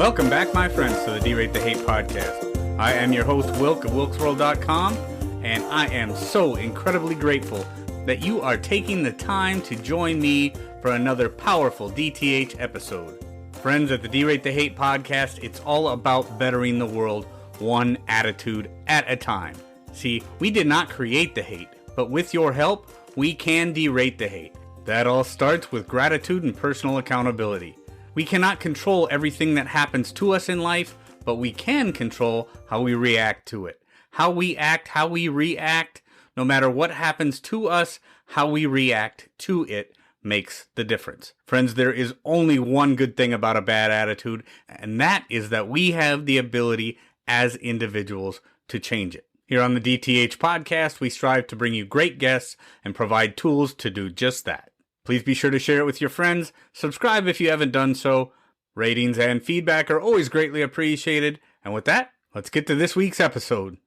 Welcome back, my friends, to the Derate The Hate podcast. I am your host, Wilk of WilksWorld.com, and I am so incredibly grateful that you are taking the time to join me for another powerful DTH episode. Friends, at the Derate The Hate podcast, it's all about bettering the world one attitude at a time. See, we did not create the hate, but with your help, we can derate the hate. That all starts with gratitude and personal accountability. We cannot control everything that happens to us in life, but we can control how we react to it. How we act, how we react, no matter what happens to us, how we react to it makes the difference. Friends, there is only one good thing about a bad attitude, and that is that we have the ability as individuals to change it. Here on the DTH podcast, we strive to bring you great guests and provide tools to do just that. Please be sure to share it with your friends, subscribe if you haven't done so. Ratings and feedback are always greatly appreciated. And with that, let's get to this week's episode.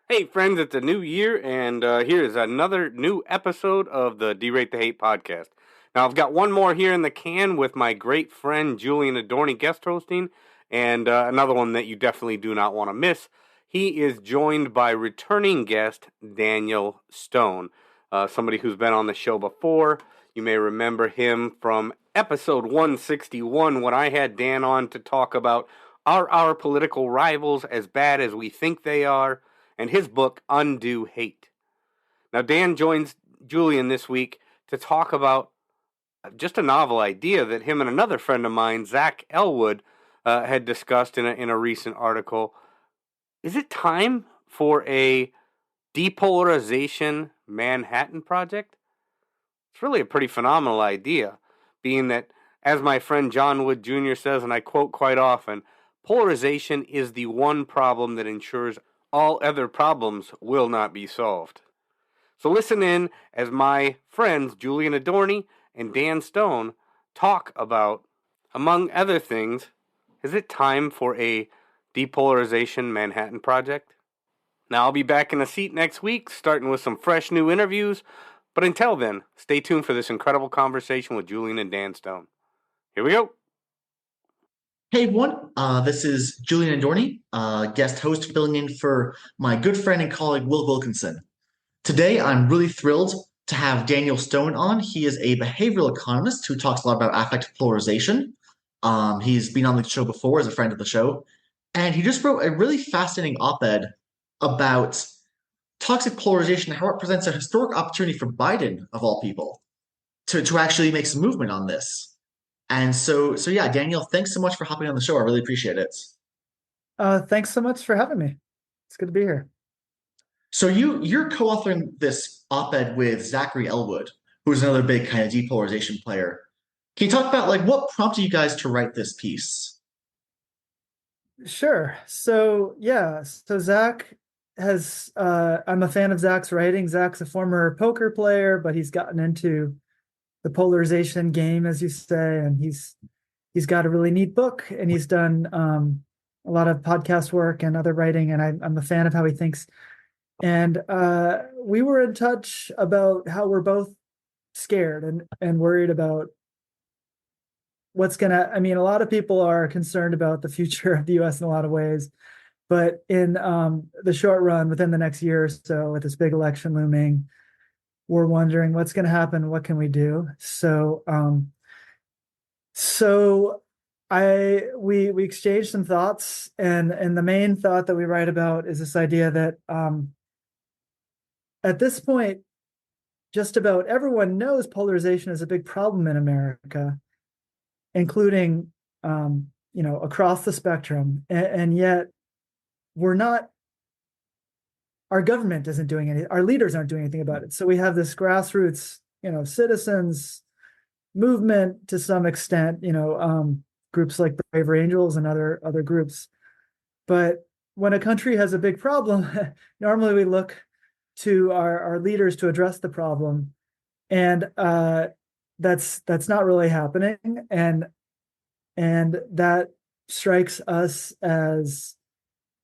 Hey friends, it's a new year, and here is another new episode of the Derate The Hate podcast. Now, I've got one more here in the can with my great friend Julian Adorney guest hosting, and another one that you definitely do not want to miss. He is joined by returning guest Daniel Stone, somebody who's been on the show before. You may remember him from episode 161 when I had Dan on to talk about Are Our Political Rivals As Bad As We Think They Are? And his book, Undo Hate. Now, Dan joins Julian this week to talk about just a novel idea that him and another friend of mine, Zach Elwood, had discussed in a recent article. Is it time for a Depolarization Manhattan Project? It's really a pretty phenomenal idea, being that, as my friend John Wood Jr. says, and I quote quite often, polarization is the one problem that ensures all other problems will not be solved. So listen in as my friends Julian Adorney and Dan Stone talk about, among other things, is it time for a Depolarization Manhattan Project? Now, I'll be back in the seat next week, starting with some fresh new interviews. But until then, stay tuned for this incredible conversation with Julian and Dan Stone. Here we go. Hey everyone, this is Julian Adorney, guest host filling in for my good friend and colleague Will Wilkinson. Today, I'm really thrilled to have Daniel Stone on. He is a behavioral economist who talks a lot about affective polarization. He's been on the show before as a friend of the show, and he just wrote a really fascinating op-ed about toxic polarization, how it presents a historic opportunity for Biden, of all people, to actually make some movement on this. And so yeah, Daniel, thanks so much for hopping on the show. I really appreciate it. Thanks so much for having me. It's good to be here. So you're co-authoring this op-ed with Zachary Elwood, who's another big kind of depolarization player. Can you talk about what prompted you guys to write this piece? Sure. So Zach has I'm a fan of Zach's writing. Zach's a former poker player, but he's gotten into the polarization game, as you say, and he's got a really neat book, and he's done a lot of podcast work and other writing, and I'm a fan of how he thinks. And we were in touch about how we're both scared and worried about what's a lot of people are concerned about the future of the US in a lot of ways. But in the short run, within the next year or so, with this big election looming, we're wondering what's going to happen. What can we do? So we exchanged some thoughts, and the main thought that we write about is this idea that at this point, just about everyone knows polarization is a big problem in America, including across the spectrum, and yet our government isn't doing anything, our leaders aren't doing anything about it. So we have this grassroots, citizens movement to some extent, groups like Braver Angels and other groups. But when a country has a big problem, normally we look to our leaders to address the problem. And that's not really happening. And that strikes us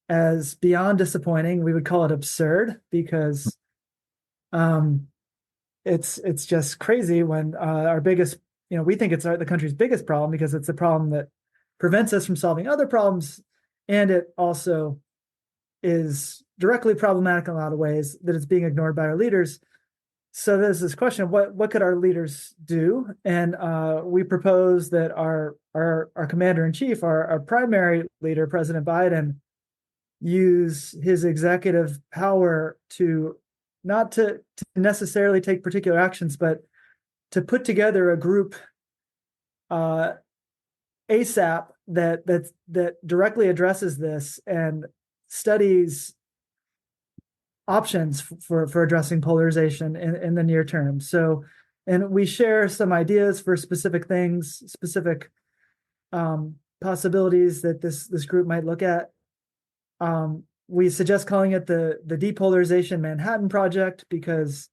as beyond disappointing. We would call it absurd, because it's just crazy when our biggest, we think it's the country's biggest problem, because it's the problem that prevents us from solving other problems, and it also is directly problematic in a lot of ways, that it's being ignored by our leaders. So there's this question of what could our leaders do? And we propose that our commander in chief, our primary leader, President Biden, use his executive power to not to necessarily take particular actions, but to put together a group ASAP that directly addresses this and studies options for addressing polarization in the near term. So, and we share some ideas for specific things, specific possibilities that this group might look at. We suggest calling it the Depolarization Manhattan Project, because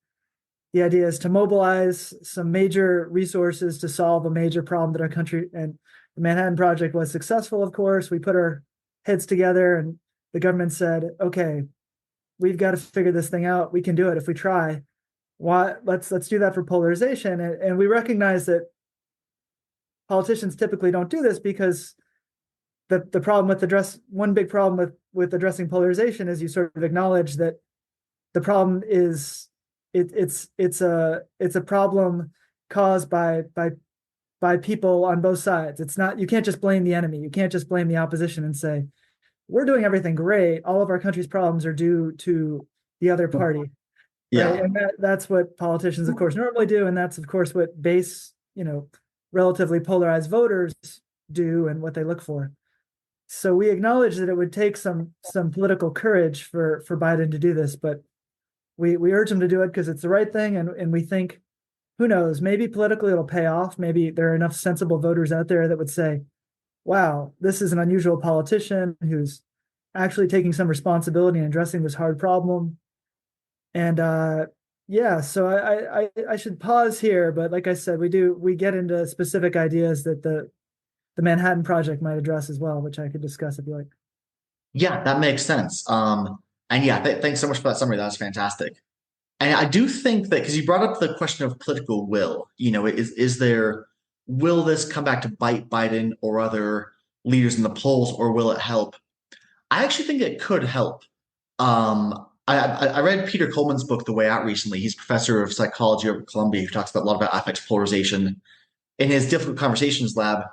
the idea is to mobilize some major resources to solve a major problem that our country, and the Manhattan Project was successful, of course. We put our heads together and the government said, okay, we've got to figure this thing out. We can do it if we try. Let's do that for polarization. And we recognize that politicians typically don't do this, because the problem with one big problem with addressing polarization is you sort of acknowledge that the problem is it's a problem caused by people on both sides. It's not, you can't just blame the enemy. You can't just blame the opposition and say, we're doing everything great. All of our country's problems are due to the other party. Yeah. Right? And that's what politicians, of course, normally do. And that's, of course, what relatively polarized voters do and what they look for. So we acknowledge that it would take some political courage for Biden to do this, but we urge him to do it because it's the right thing. And we think, who knows, maybe politically it'll pay off. Maybe there are enough sensible voters out there that would say, wow, this is an unusual politician who's actually taking some responsibility in addressing this hard problem. And so I should pause here, but like I said, we get into specific ideas that the Manhattan Project might address as well, which I could discuss if you like. Yeah, that makes sense. And yeah, thanks so much for that summary. That was fantastic. And I do think that, because you brought up the question of political will, will this come back to bite Biden or other leaders in the polls, or will it help? I actually think it could help. I read Peter Coleman's book, The Way Out, recently. He's professor of psychology over at Columbia, who talks about a lot about affect polarization in his Difficult Conversations lab.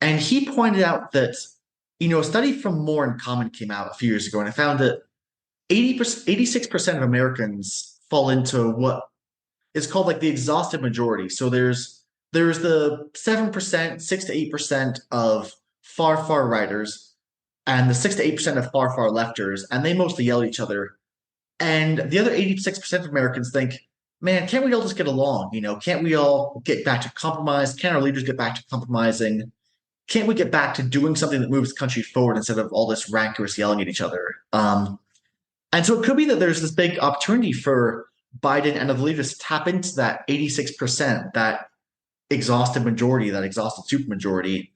And he pointed out that, a study from More in Common came out a few years ago, and it found that 86% of Americans fall into what is called like the exhausted majority. So there's the 7%, 6 to 8% of far righters, and the 6 to 8% of far lefters, and they mostly yell at each other. And the other 86% of Americans think, man, can't we all just get along? Can't we all get back to compromise? Can't our leaders get back to compromising? Can't we get back to doing something that moves the country forward instead of all this rancorous yelling at each other? And so it could be that there's this big opportunity for Biden and other leaders to tap into that 86%, that exhausted majority, that exhausted supermajority,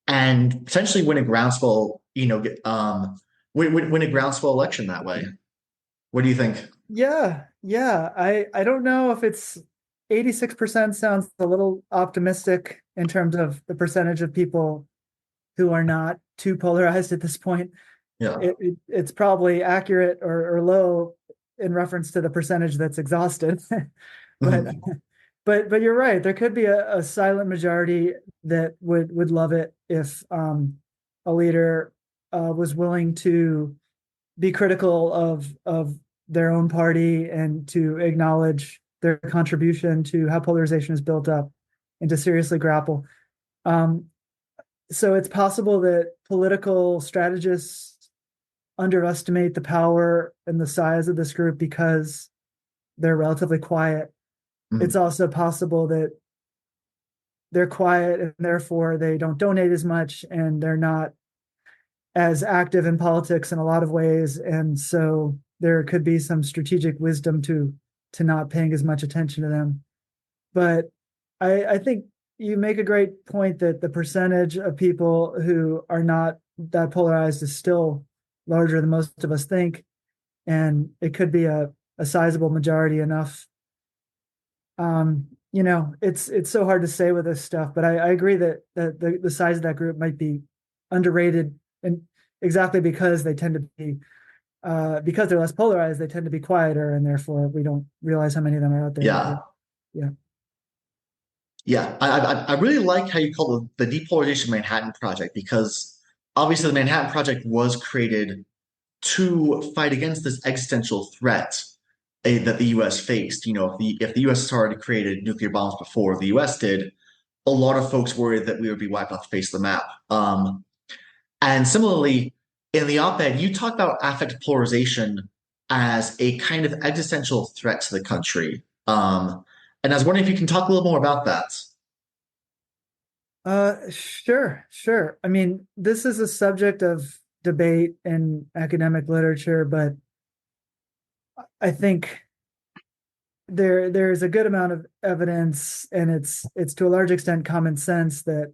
and potentially win a groundswell, win a groundswell election that way. What do you think? Yeah. I don't know if it's 86% sounds a little optimistic in terms of the percentage of people who are not too polarized at this point. Yeah. It's probably accurate or low in reference to the percentage that's exhausted. But you're right. There could be a silent majority that would love it if a leader was willing to be critical of their own party and to acknowledge their contribution to how polarization is built up and to seriously grapple. So it's possible that political strategists underestimate the power and the size of this group because they're relatively quiet. Mm-hmm. It's also possible that they're quiet and therefore they don't donate as much and they're not as active in politics in a lot of ways. And so there could be some strategic wisdom to not paying as much attention to them. But I think you make a great point that the percentage of people who are not that polarized is still larger than most of us think. And it could be a sizable majority enough. It's so hard to say with this stuff, but I agree that the size of that group might be underrated, and exactly because they tend to be because they're less polarized, they tend to be quieter, and therefore we don't realize how many of them are out there. Yeah. Yeah. Yeah, I really like how you call the Depolarization Manhattan Project, because obviously the Manhattan Project was created to fight against this existential threat that the U.S. faced. You know, if the U.S. had already created nuclear bombs before the U.S. did, a lot of folks worried that we would be wiped off the face of the map. And similarly, in the op-ed, you talk about affective polarization as a kind of existential threat to the country. And I was wondering if you can talk a little more about that. Sure. I mean, this is a subject of debate in academic literature, but I think there's a good amount of evidence, and it's to a large extent common sense, that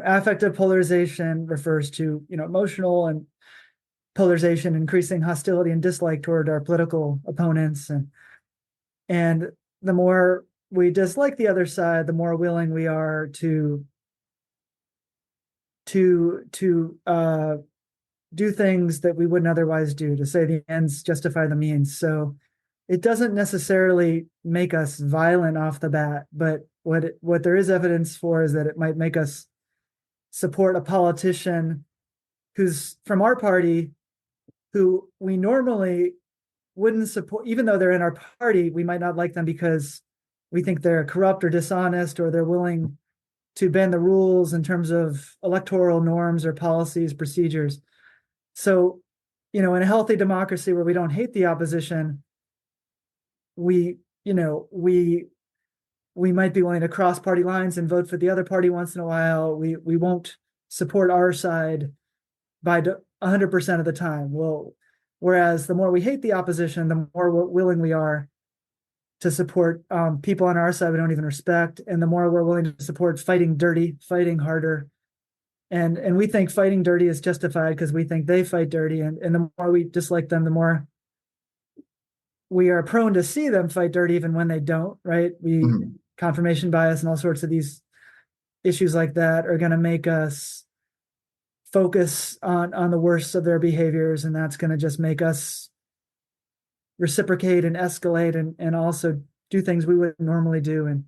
affective polarization refers to emotional and polarization, increasing hostility and dislike toward our political opponents, and the more we dislike the other side, the more willing we are to do things that we wouldn't otherwise do, to say the ends justify the means. So it doesn't necessarily make us violent off the bat, but what there is evidence for is that it might make us support a politician who's from our party, who we normally wouldn't support. Even though they're in our party, we might not like them because we think they're corrupt or dishonest, or they're willing to bend the rules in terms of electoral norms or policies, procedures. So, in a healthy democracy where we don't hate the opposition, we might be willing to cross party lines and vote for the other party once in a while. We won't support our side by 100% of the time. Well, whereas the more we hate the opposition, the more willing we are to support people on our side we don't even respect, and the more we're willing to support fighting dirty, fighting harder. And we think fighting dirty is justified because we think they fight dirty, and the more we dislike them, the more we are prone to see them fight dirty even when they don't, right? Confirmation bias and all sorts of these issues like that are going to make us focus on the worst of their behaviors, and that's going to just make us reciprocate and escalate, and also do things we wouldn't normally do. And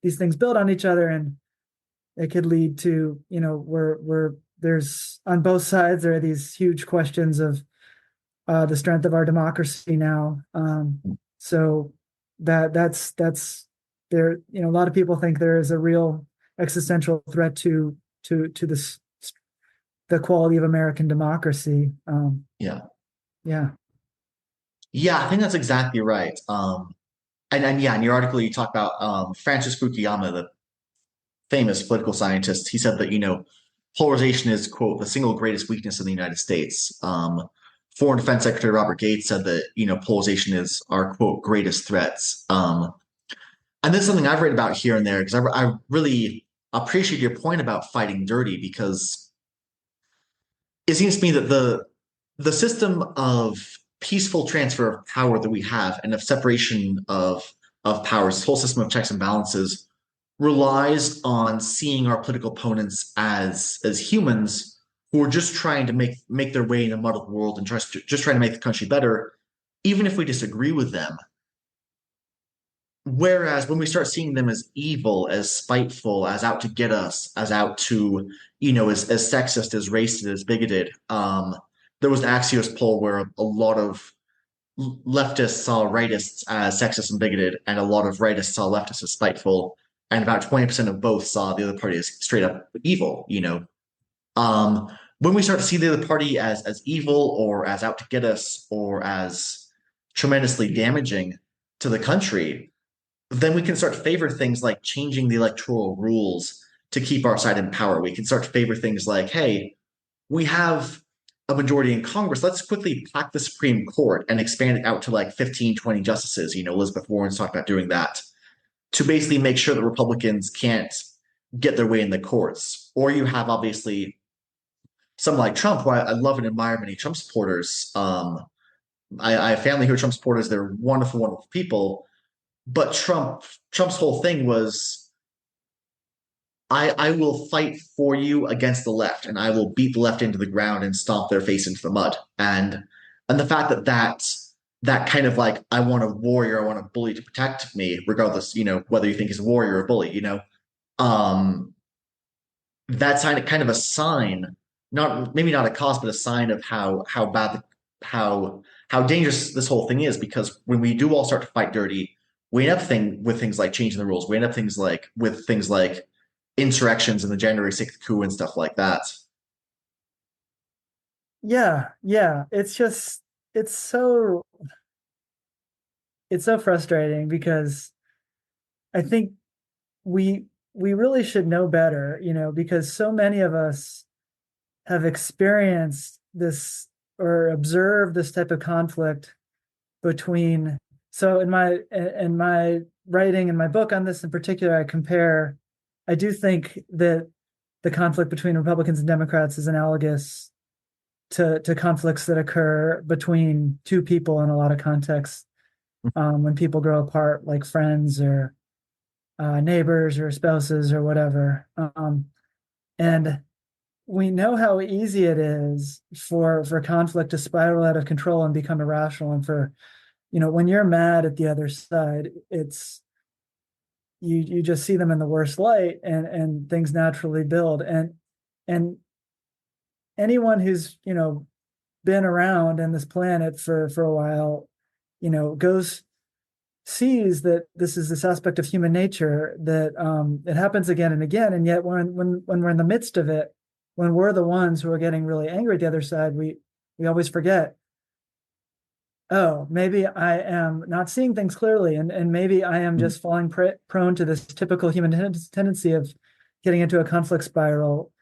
these things build on each other, and it could lead to, where there's, on both sides, there are these huge questions of the strength of our democracy now. So that's there. A lot of people think there is a real existential threat to this, the quality of American democracy. Yeah. Yeah. Yeah, I think that's exactly right. And yeah, in your article, you talk about Francis Fukuyama, the famous political scientist. He said that, polarization is, quote, the single greatest weakness in the United States. Foreign Defense Secretary Robert Gates said that, polarization is our, quote, greatest threats. And this is something I've read about here and there, because I really appreciate your point about fighting dirty, because it seems to me that the system of peaceful transfer of power that we have, and of separation of powers, this whole system of checks and balances, relies on seeing our political opponents as humans who are just trying to make their way in a muddled world, and just trying to make the country better, even if we disagree with them. Whereas when we start seeing them as evil, as spiteful, as out to get us, as out to, as sexist, as racist, as bigoted, there was an Axios poll where a lot of leftists saw rightists as sexist and bigoted, and a lot of rightists saw leftists as spiteful, and about 20% of both saw the other party as straight up evil. When we start to see the other party as evil, or as out to get us, or as tremendously damaging to the country, then we can start to favor things like changing the electoral rules to keep our side in power. We can start to favor things like, hey, we have a majority in Congress. Let's quickly pack the Supreme Court and expand it out to like 15, 20 justices. Elizabeth Warren's talked about doing that, to basically make sure that Republicans can't get their way in the courts. Or you have, obviously, someone like Trump, who I love and admire many Trump supporters. I have family who are Trump supporters. They're wonderful, wonderful people. But Trump's whole thing was I will fight for you against the left, and I will beat the left into the ground and stomp their face into the mud. And the fact that that kind of like I want a warrior, I want a bully to protect me, regardless, whether you think he's a warrior or a bully, um, that's kind of a sign, not maybe not a cause, but a sign of how bad how dangerous this whole thing is. Because when we do all start to fight dirty, we end up with things like changing the rules. We end up with things like insurrections and the January 6th coup and stuff like that. Yeah. It's so it's so frustrating because I think we really should know better, because so many of us have experienced this or observed this type of conflict between. So in my writing in my book on this in particular, I do think that the conflict between Republicans and Democrats is analogous to conflicts that occur between two people in a lot of contexts, when people grow apart, like friends or neighbors or spouses or whatever. And we know how easy it is for conflict to spiral out of control and become irrational. And for, when you're mad at the other side, it's you just see them in the worst light, and things naturally build. And anyone who's, been around in this planet for a while, goes sees that this is this aspect of human nature that it happens again and again. And yet when we're in the midst of it, when we're the ones who are getting really angry at the other side, we always forget, oh, maybe I am not seeing things clearly, and maybe I am just falling prone to this typical human tendency of getting into a conflict spiral.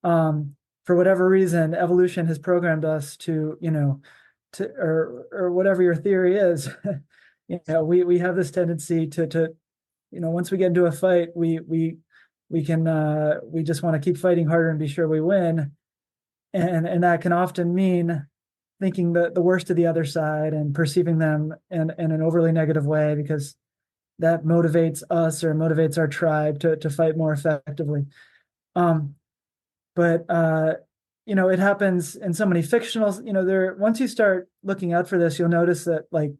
For whatever reason, evolution has programmed us to, or whatever your theory is, we have this tendency to, once we get into a fight, we just want to keep fighting harder and be sure we win. And that can often mean thinking the worst of the other side and perceiving them in an overly negative way, because that motivates us or motivates our tribe to fight more effectively. But it happens in so many fictional, once you start looking out for this, you'll notice that like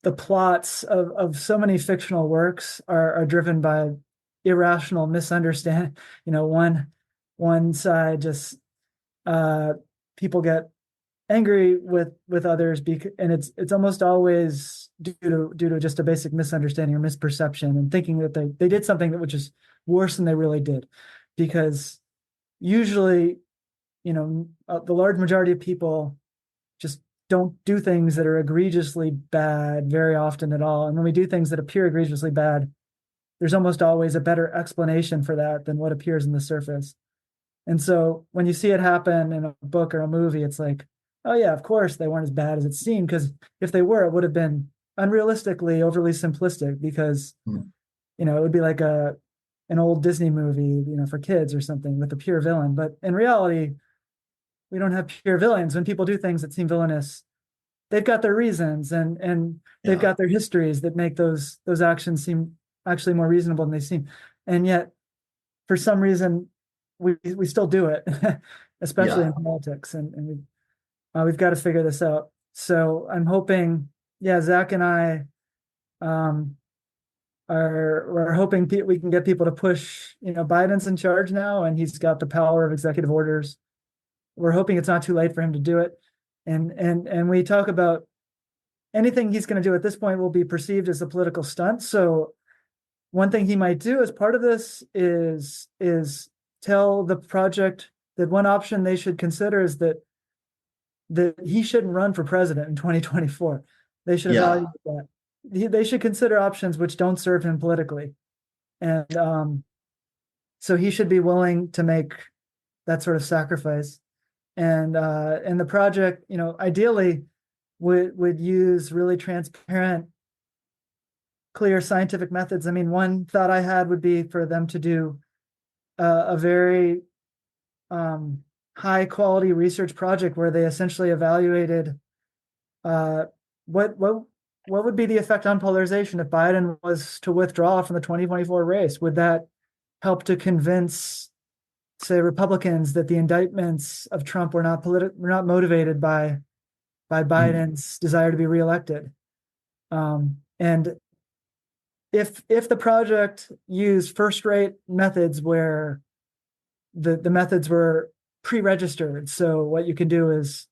the plots of so many fictional works are driven by irrational misunderstanding. One side just people get angry with others, and it's almost always due to just a basic misunderstanding or misperception, and thinking that they did something that was just worse than they really did. Because usually, the large majority of people just don't do things that are egregiously bad very often at all. And when we do things that appear egregiously bad, there's almost always a better explanation for that than what appears in the surface. And so when you see it happen in a book or a movie, it's like, oh yeah, of course they weren't as bad as it seemed, because if they were, it would have been unrealistically overly simplistic, because it would be like an old Disney movie, for kids or something, with a pure villain. But in reality, we don't have pure villains. When people do things that seem villainous, they've got their reasons, and they've got their histories that make those actions seem actually more reasonable than they seem. And yet, for some reason, we still do it, especially in politics, and we've got to figure this out. So I'm hoping, Zach and I we're hoping we can get people to push. Biden's in charge now, and he's got the power of executive orders. We're hoping it's not too late for him to do it. And we talk about anything he's going to do at this point will be perceived as a political stunt. So one thing he might do as part of this is tell the project that one option they should consider is that he shouldn't run for president in 2024. They should evaluate that. They should consider options which don't serve him politically. And so he should be willing to make that sort of sacrifice. And the project, ideally would use really transparent, clear scientific methods. I mean, one thought I had would be for them to do a very high quality research project where they essentially evaluated what would be the effect on polarization if Biden was to withdraw from the 2024 race. Would that help to convince, say, Republicans that the indictments of Trump were not motivated by Biden's desire to be reelected. And if the project used first-rate methods where the methods were pre-registered, so what you can do is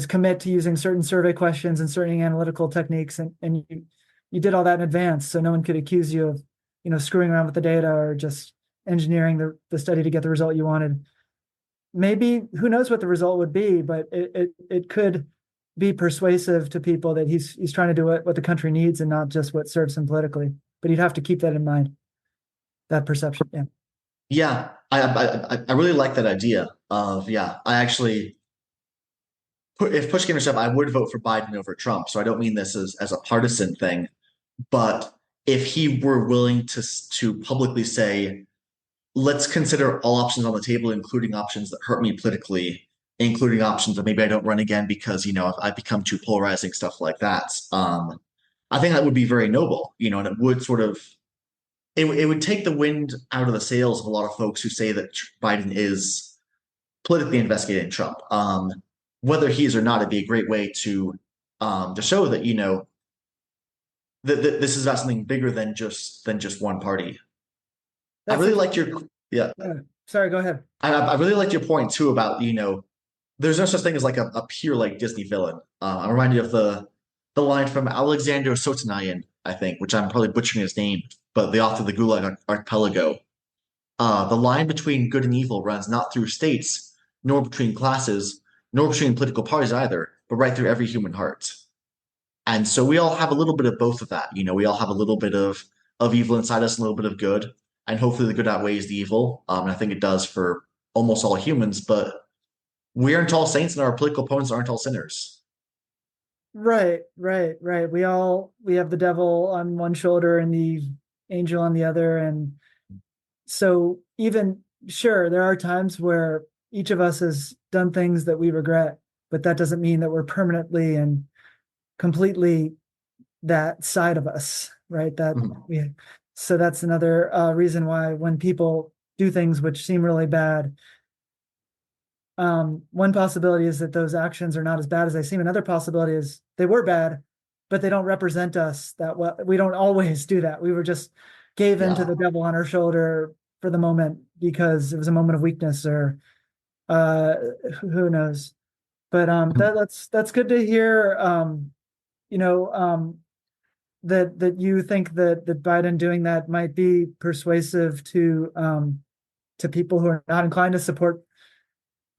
commit to using certain survey questions and certain analytical techniques, and you did all that in advance, so no one could accuse you of screwing around with the data or just engineering the study to get the result you wanted. Maybe, who knows what the result would be, but it could be persuasive to people that he's trying to do what the country needs and not just what serves him politically. But you'd have to keep that in mind, that perception. Yeah. Yeah, I really like that idea of, yeah, I actually, if push came to shove, I would vote for Biden over Trump. So I don't mean this as a partisan thing, but if he were willing to publicly say, let's consider all options on the table, including options that hurt me politically, including options that maybe I don't run again because, I've become too polarizing, stuff like that. I think that would be very noble, and it would sort of, it would take the wind out of the sails of a lot of folks who say that Biden is politically investigating Trump. Whether he is or not, it'd be a great way to show that, that this is about something bigger than just one party. I really liked your, yeah. Sorry, go ahead. I really liked your point too about, there's no such thing as like a pure like Disney villain. I'm reminded of the line from Alexander Solzhenitsyn, I think, which I'm probably butchering his name, but the author of the Gulag Archipelago. The line between good and evil runs not through states, nor between classes, nor between political parties either, but right through every human heart. And so we all have a little bit of both of that. We all have a little bit of evil inside us, a little bit of good, and hopefully the good outweighs the evil. And I think it does for almost all humans, but we aren't all saints and our political opponents aren't all sinners. Right. We have the devil on one shoulder and the angel on the other. And so sure, there are times where each of us has done things that we regret, but that doesn't mean that we're permanently and completely that side of us, right? So that's another reason why when people do things which seem really bad, one possibility is that those actions are not as bad as they seem. Another possibility is they were bad, but they don't represent us that well. We don't always do that. We were just gave into the devil on our shoulder for the moment because it was a moment of weakness, or who knows. But that's good to hear. That you think that Biden doing that might be persuasive to people who are not inclined to support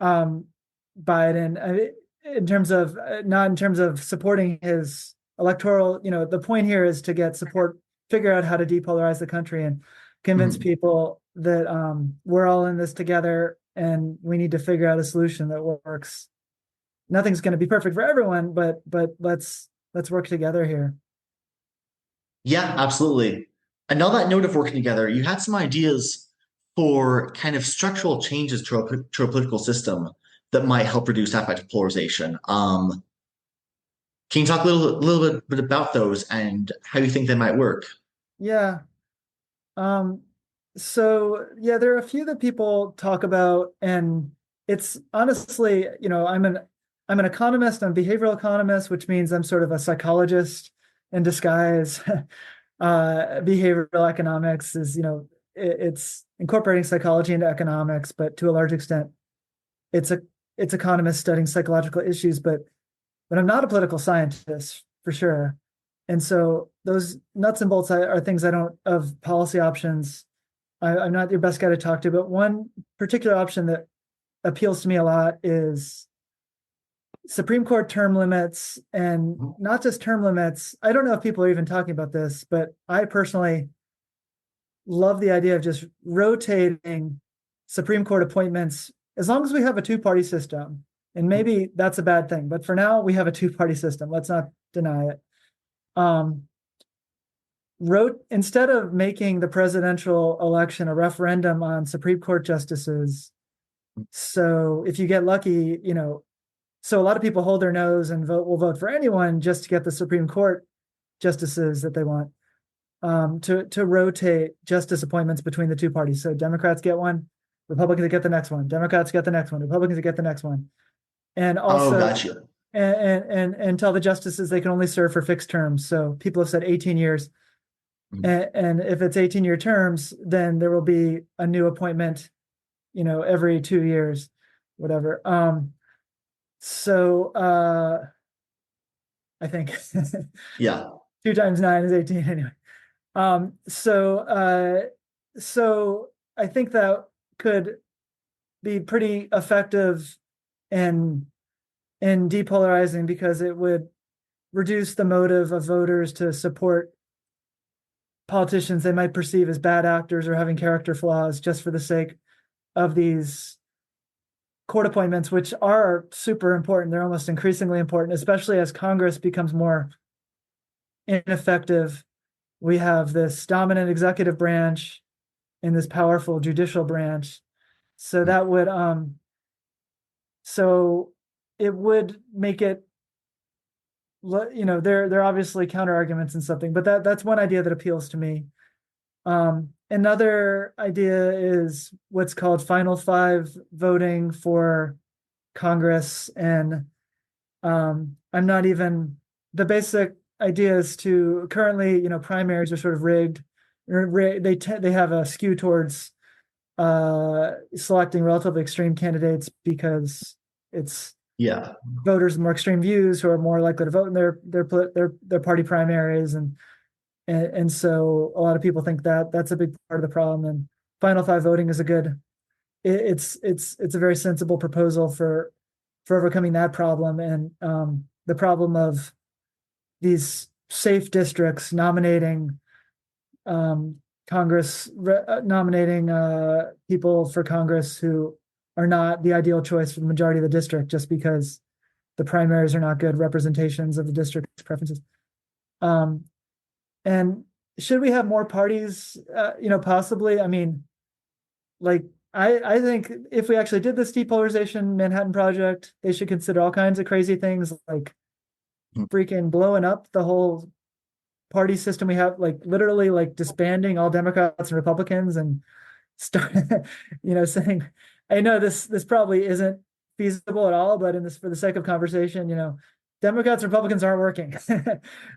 Biden, in terms of not in terms of supporting his electoral. The point here is to get support, figure out how to depolarize the country, and convince people that we're all in this together, and we need to figure out a solution that works. Nothing's going to be perfect for everyone, but let's work together here. Yeah, absolutely. And on that note of working together, you had some ideas for kind of structural changes to our political system that might help reduce affective polarization. Can you talk a little bit about those and how you think they might work? Yeah. So yeah, there are a few that people talk about, and it's honestly, I'm an economist, I'm a behavioral economist, which means I'm sort of a psychologist in disguise. Behavioral economics is, it's incorporating psychology into economics, but to a large extent, it's economists studying psychological issues, but I'm not a political scientist for sure. And so those nuts and bolts are things of policy options. I'm not your best guy to talk to, but one particular option that appeals to me a lot is Supreme Court term limits, and not just term limits. I don't know if people are even talking about this, but I personally love the idea of just rotating Supreme Court appointments as long as we have a two-party system. And maybe that's a bad thing, but for now we have a two-party system. Let's not deny it. Instead of making the presidential election a referendum on Supreme Court justices, so if you get lucky, so a lot of people hold their nose and will vote for anyone just to get the Supreme Court justices that they want. to rotate justice appointments between the two parties. So Democrats get one, Republicans get the next one, Democrats get the next one, Republicans get the next one, and Oh, also gotcha. and tell the justices they can only serve for fixed terms. So people have said 18 years, and if it's 18-year terms, then there will be a new appointment, every 2 years, whatever. So I think Yeah. 2 times 9 is 18 anyway. So I think that could be pretty effective in depolarizing, because it would reduce the motive of voters to support politicians they might perceive as bad actors or having character flaws just for the sake of these court appointments, which are super important. They're almost increasingly important, especially as Congress becomes more ineffective. We have this dominant executive branch and this powerful judicial branch. So that would so it would make it, there are obviously counter arguments and something, but that's one idea that appeals to me. Another idea is what's called Final Five voting for Congress, and I'm not even the basic idea is to currently, primaries are sort of rigged. They have a skew towards selecting relatively extreme candidates because it's Yeah. voters with more extreme views who are more likely to vote in their party primaries, and so a lot of people think that that's a big part of the problem. And Final Five voting is it's a very sensible proposal for overcoming that problem, and the problem of these safe districts nominating nominating people for Congress who are not the ideal choice for the majority of the district, just because the primaries are not good representations of the district's preferences. And should we have more parties? Possibly. I mean, like, I think if we actually did this depolarization Manhattan Project, they should consider all kinds of crazy things, like freaking blowing up the whole party system we have, like literally like disbanding all Democrats and Republicans and start, saying, I know this probably isn't feasible at all, but for the sake of conversation, Democrats and Republicans aren't working.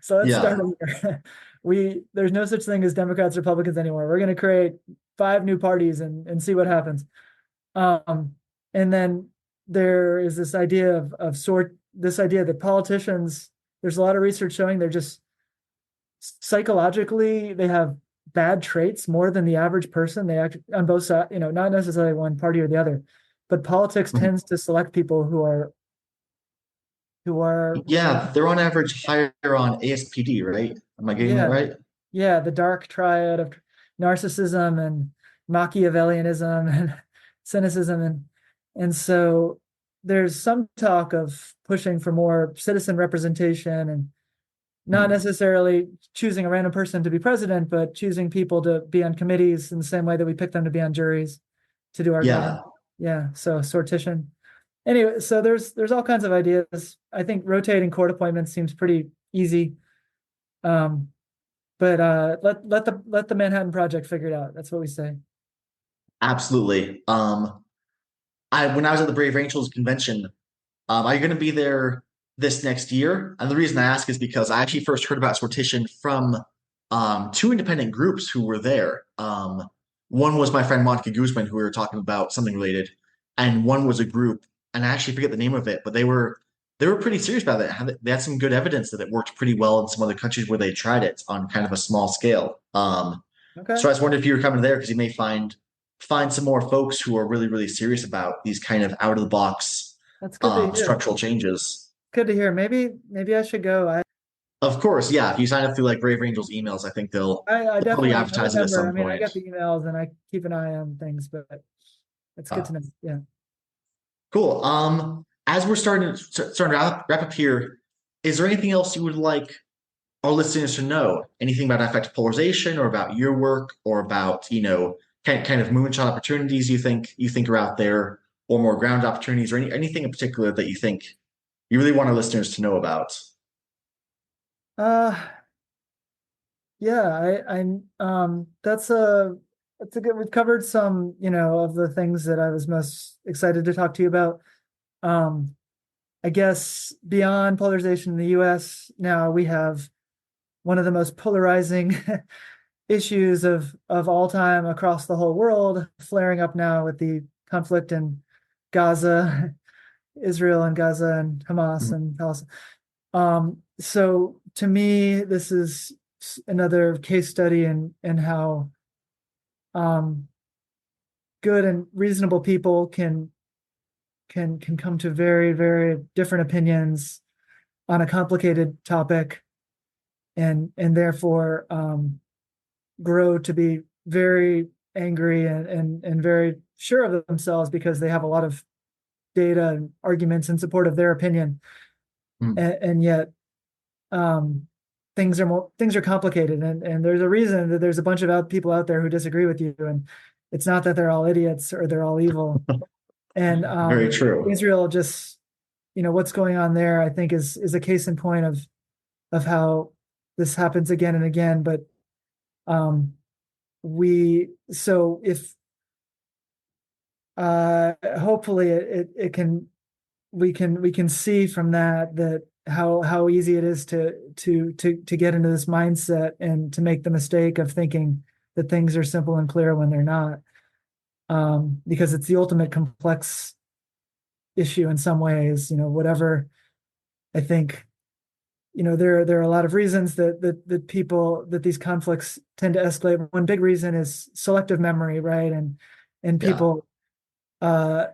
So let's start over. There's no such thing as Democrats, Republicans anymore. We're going to create 5 new parties and see what happens. And then there is this idea this idea that politicians, there's a lot of research showing they're just psychologically, they have bad traits more than the average person. They act on both sides, not necessarily one party or the other, but politics tends to select people who are Yeah, they're on average higher on ASPD, right? Am I getting that right? Yeah, the dark triad of narcissism and Machiavellianism and cynicism, and so there's some talk of pushing for more citizen representation, and not necessarily choosing a random person to be president, but choosing people to be on committees in the same way that we pick them to be on juries to do our government. Yeah, so sortition. Anyway, so there's all kinds of ideas. I think rotating court appointments seems pretty easy. But let the Manhattan Project figure it out. That's what we say. Absolutely. When I was at the Brave Angels convention, are you going to be there this next year? And the reason I ask is because I actually first heard about sortition from 2 independent groups who were there. One was my friend Monica Guzman, who we were talking about something related, and one was a group, and I actually forget the name of it, but they were pretty serious about it. They had some good evidence that it worked pretty well in some other countries where they tried it on kind of a small scale. Okay. So I was wondering if you were coming there because you may find some more folks who are really, really serious about these kind of out of the box That's good to hear. structural changes. Good to hear. Maybe I should go. Of course, yeah. If you sign up through like Brave Angels emails, I think they'll definitely probably advertise it at some point. I get the emails and I keep an eye on things, but it's good to know. Yeah. Cool. As we're starting to wrap up here, is there anything else you would like our listeners to know? Anything about effective polarization, or about your work, or about kind of moonshot opportunities you think are out there, or more ground opportunities, or anything in particular that you think you really want our listeners to know about? Yeah, that's a good. We've covered some, of the things that I was most excited to talk to you about. Um, I guess beyond polarization in the U.S., now we have one of the most polarizing issues of all time across the whole world, flaring up now with the conflict in Gaza, Israel and Gaza, and Hamas Mhm. and Palestine. So to me, this is another case study in how um, good and reasonable people can come to very, very different opinions on a complicated topic, and therefore grow to be very angry and very sure of themselves because they have a lot of data and arguments in support of their opinion, Mm. and yet um, things are complicated, and there's a reason that there's a bunch of people out there who disagree with you, and it's not that they're all idiots or they're all evil. And Very true. Israel just, what's going on there, I think is a case in point of how this happens again and again. But um, we so if hopefully it can we can see from that how easy it is to get into this mindset and to make the mistake of thinking that things are simple and clear when they're not, because it's the ultimate complex issue in some ways. Whatever, I think, there are a lot of reasons that these conflicts tend to escalate. One big reason is selective memory, right? And Yeah. people uh,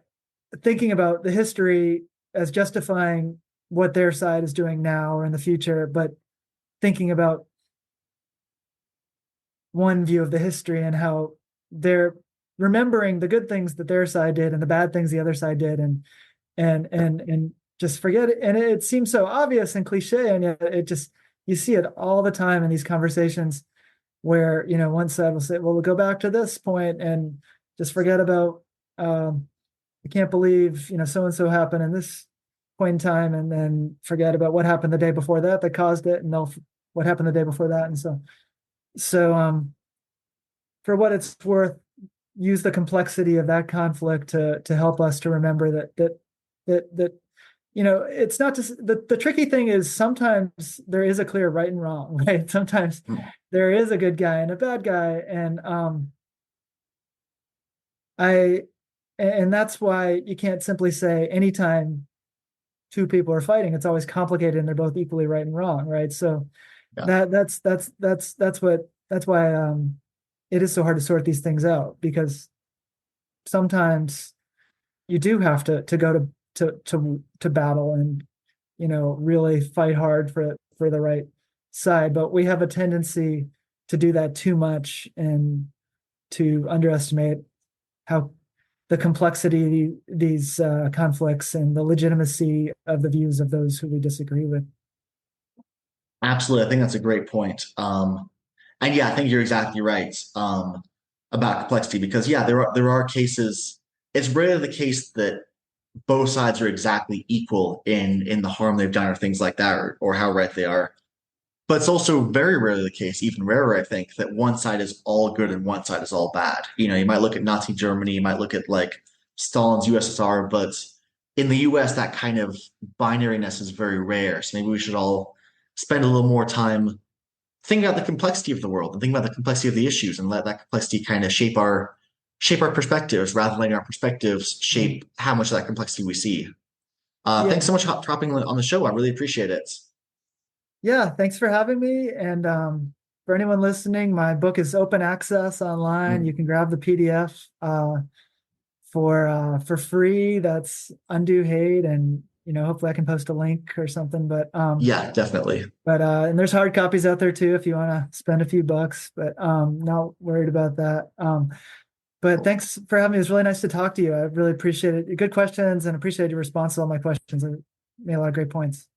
thinking about the history as justifying what their side is doing now or in the future, but thinking about one view of the history and how they're remembering the good things that their side did and the bad things the other side did, and just forget it. And it seems so obvious and cliche, and yet it just, you see it all the time in these conversations where, one side will say, well, we'll go back to this point and just forget about, I can't believe, so and so happened in this point in time, and then forget about what happened the day before that caused it, and they'll what happened the day before that. And so for what it's worth, use the complexity of that conflict to help us to remember that it's not just the tricky thing is sometimes there is a clear right and wrong, right? Sometimes Mm. there is a good guy and a bad guy, and I and that's why you can't simply say anytime two people are fighting, it's always complicated and they're both equally right and wrong, right? So Yeah. that's why it is so hard to sort these things out, because sometimes you do have to go to battle and really fight hard for the right side, but we have a tendency to do that too much and to underestimate how the complexity of these conflicts and the legitimacy of the views of those who we disagree with. Absolutely. I think that's a great point. And yeah, I think you're exactly right about complexity because yeah, there are cases. It's rarely the case that both sides are exactly equal in the harm they've done or things like that or how right they are. But it's also very rarely the case, even rarer, I think, that one side is all good and one side is all bad. You might look at Nazi Germany, you might look at like Stalin's USSR, but in the US, that kind of binariness is very rare. So maybe we should all spend a little more time thinking about the complexity of the world and thinking about the complexity of the issues and let that complexity kind of shape our perspectives rather than letting our perspectives shape how much of that complexity we see. Yeah, Thanks so much for dropping on the show. I really appreciate it. yeah. Thanks for having me. And for anyone listening, my book is open access online. You Mm. can grab the PDF for free. That's Undo Hate, and hopefully I can post a link or something. Yeah, definitely. And there's hard copies out there too if you want to spend a few bucks. But not worried about that. But thanks for having me. It was really nice to talk to you. I really appreciate it. Good questions, and appreciate your response to all my questions. I made a lot of great points.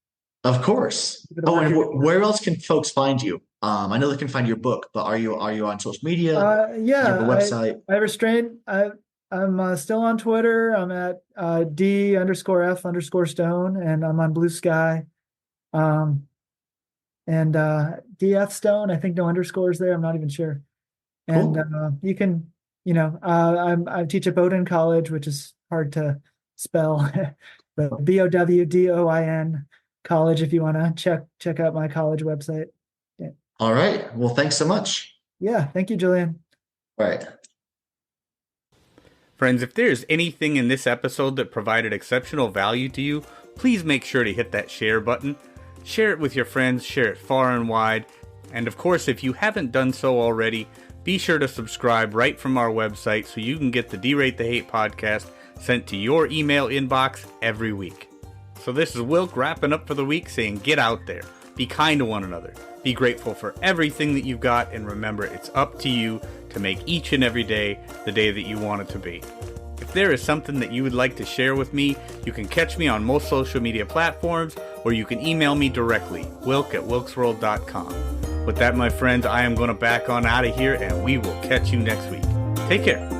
Of course. Keep it Oh, and working. where else can folks find you? I know they can find your book, but are you on social media? Do you have a Yeah, website? I restrain. I'm still on Twitter. I'm at D_F_Stone, and I'm on Blue Sky. Um, and DF Stone. I think no underscores there. I'm not even sure. And Cool. you can, I teach at Bowdoin College, which is hard to spell, but Bowdoin College. If you want to check out my college website. Yeah. All right. Well, thanks so much. Yeah. Thank you, Julian. All right. Friends, if there's anything in this episode that provided exceptional value to you, please make sure to hit that share button. Share it with your friends, share it far and wide. And of course, if you haven't done so already, be sure to subscribe right from our website so you can get the Derate The Hate podcast sent to your email inbox every week. So this is Wilk wrapping up for the week saying get out there, be kind to one another, be grateful for everything that you've got, and remember it's up to you to make each and every day the day that you want it to be. If there is something that you would like to share with me, you can catch me on most social media platforms, or you can email me directly, wilk@wilksworld.com. With that, my friends, I am going to back on out of here, and we will catch you next week. Take care.